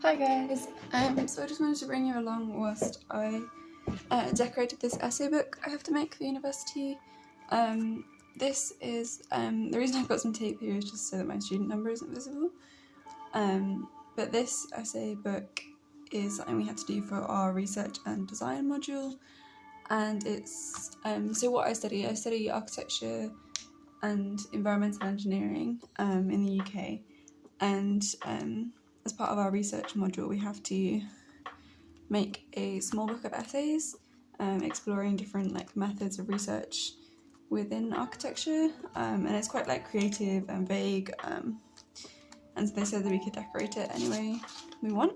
Hi guys, so I just wanted to bring you along whilst I decorated this essay book I have to make for university. This is, the reason I've got some tape here is just so that my student number isn't visible. But this essay book is something we had to do for our research and design module, and it's, so what I study architecture and environmental engineering in the UK, and as part of our research module we have to make a small book of essays exploring different methods of research within architecture, and it's quite creative and vague, and so they said that we could decorate it any way we want.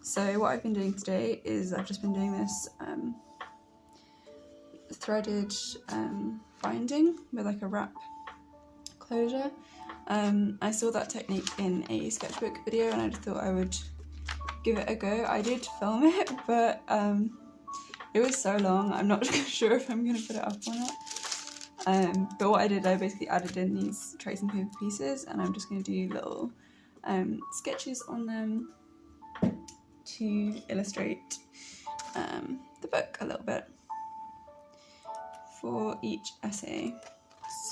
So what I've been doing today is I've just been doing this threaded binding with a wrap closure. I saw that technique in a sketchbook video and I just thought I would give it a go. I did film it, but it was so long, I'm not sure if I'm going to put it up or not. But what I did, I basically added in these tracing paper pieces and I'm just going to do little sketches on them to illustrate the book a little bit for each essay.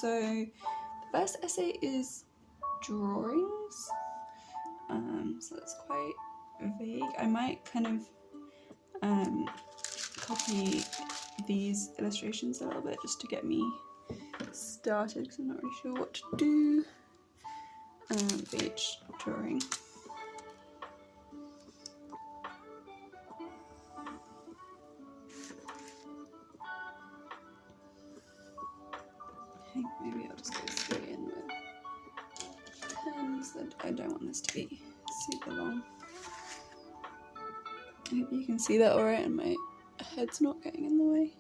So the first essay is drawings, so that's quite vague. I might kind of copy these illustrations a little bit just to get me started, because I'm not really sure what to do for each drawing. Okay, maybe I'll just go straight in with pens. I don't want this to be super long. I hope you can see that alright and my head's not getting in the way.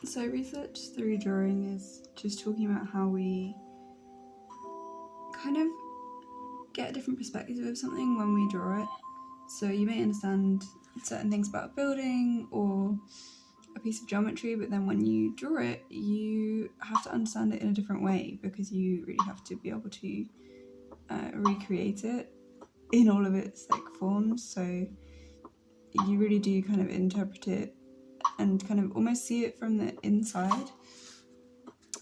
So research through drawing is just talking about how we kind of get a different perspective of something when we draw it. So you may understand certain things about a building or a piece of geometry, but then when you draw it, you have to understand it in a different way because you really have to be able to recreate it in all of its forms. So you really do kind of interpret it and kind of almost see it from the inside.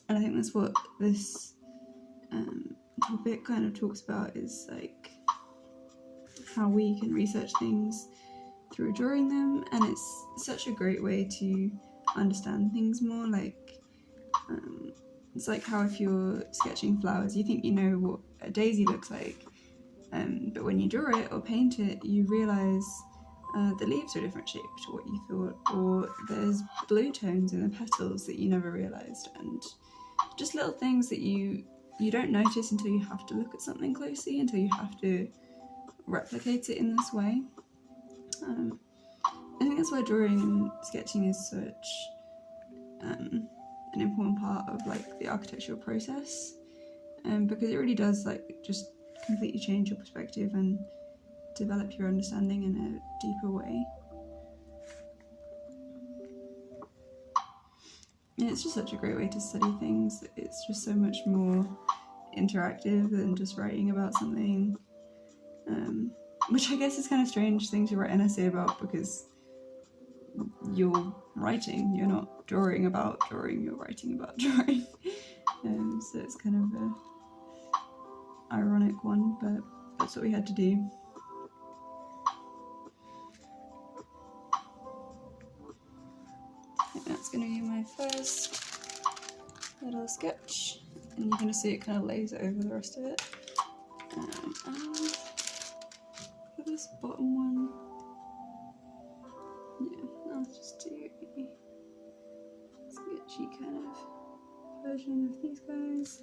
And I think that's what this topic kind of talks about, is how we can research things through drawing them, and it's such a great way to understand things more. It's like how if you're sketching flowers, you think you know what a daisy looks like, but when you draw it or paint it, you realise the leaves are a different shape to what you thought, or there's blue tones in the petals that you never realised, and just little things that you don't notice until you have to look at something closely, until you have to replicate it in this way. I think that's why drawing and sketching is such an important part of the architectural process, because it really does just completely change your perspective and develop your understanding in a deeper way. And it's just such a great way to study things. It's just so much more interactive than just writing about something, which I guess is kind of a strange thing to write an essay about, because you're writing, you're not drawing about drawing, you're writing about drawing. So it's kind of a ironic one, but that's what we had to do. is going to be my first little sketch, and you're going to see it kind of lays over the rest of it. And for this bottom one, yeah, I'll just do a sketchy kind of version of these guys.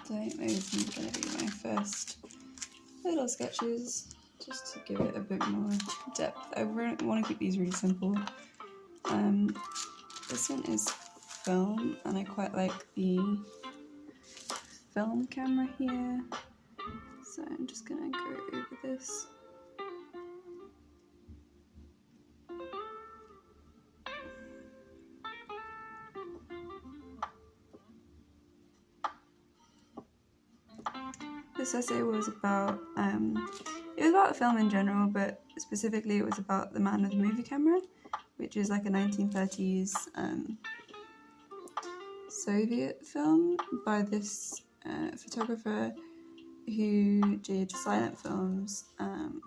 So those are going to be my first little sketches, just to give it a bit more depth. I want to keep these really simple. This one is film, and I quite like the film camera here, so I'm just going to go over this. This essay was about, it was about film in general, but specifically it was about The Man with the Movie Camera, which is like a 1930s Soviet film by this photographer who did silent films, and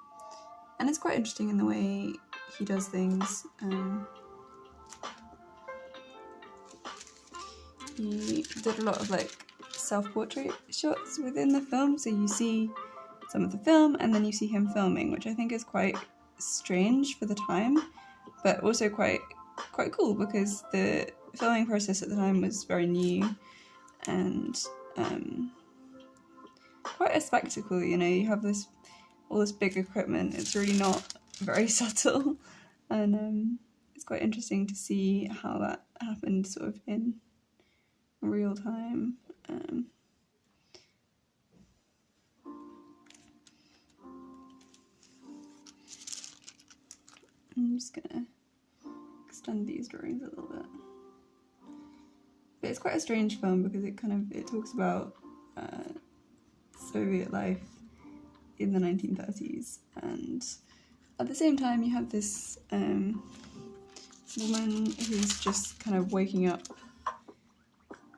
it's quite interesting in the way he does things. He did a lot of like self-portrait shots within the film, so you see some of the film and then you see him filming, which I think is quite strange for the time, but also quite cool because the filming process at the time was very new and quite a spectacle. You know, you have all this big equipment. It's really not very subtle, and it's quite interesting to see how that happened sort of in real time. I'm just gonna extend these drawings a little bit. But it's quite a strange film because it talks about Soviet life in the 1930s, and at the same time you have this woman who's just kind of waking up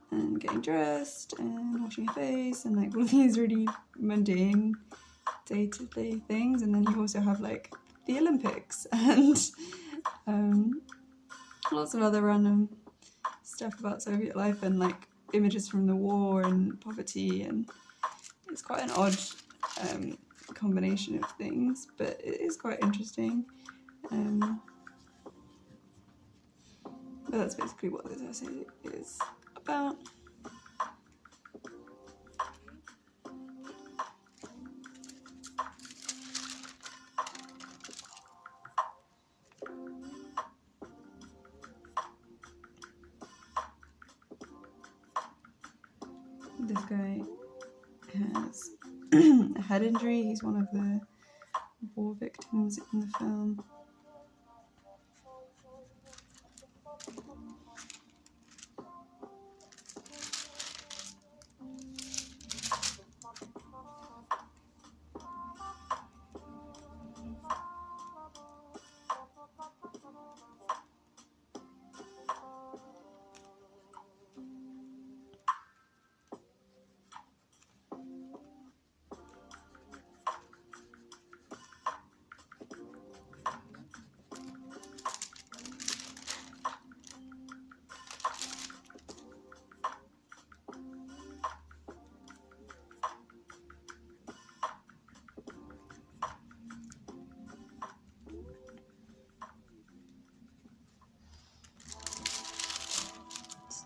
and getting dressed and washing her face and like all these really mundane day-to-day things, and then you also have like the Olympics and lots of other random stuff about Soviet life and like images from the war and poverty, and it's quite an odd combination of things, but it is quite interesting. But that's basically what this essay is about. This guy has a head injury. He's one of the war victims in the film.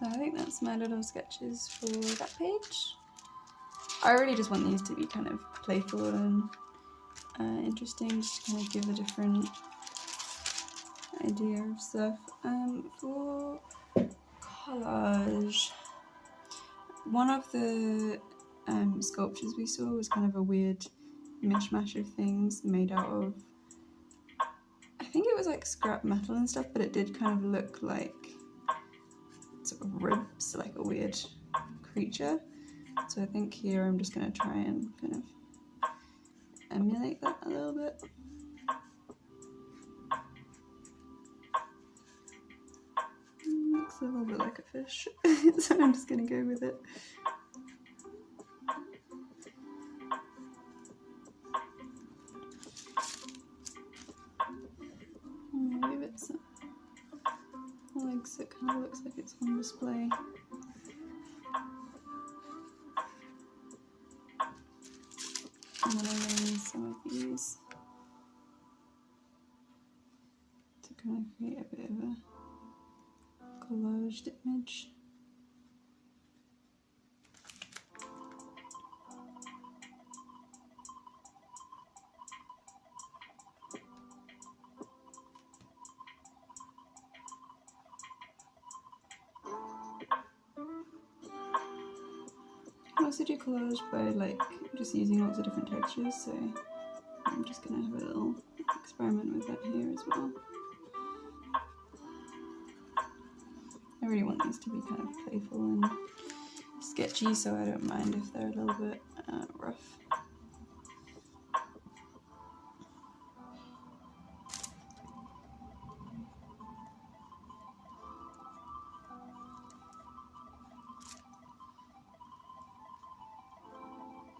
So I think that's my little sketches for that page. I really just want these to be kind of playful and interesting, just to kind of give a different idea of stuff. For collage, one of the sculptures we saw was kind of a weird mishmash of things made out of, I think it was like scrap metal and stuff, but it did kind of look like sort of ribs, like a weird creature. So I think here I'm just going to try and kind of emulate that a little bit. Looks a little bit like a fish, so I'm just going to go with it. Give it some legs, it kind of looks like it's on display. And then I'm going to use some of these to kind of create a bit of a collaged image. I also do collage by like just using lots of different textures, so I'm just going to have a little experiment with that here as well. I really want these to be kind of playful and sketchy, so I don't mind if they're a little bit rough.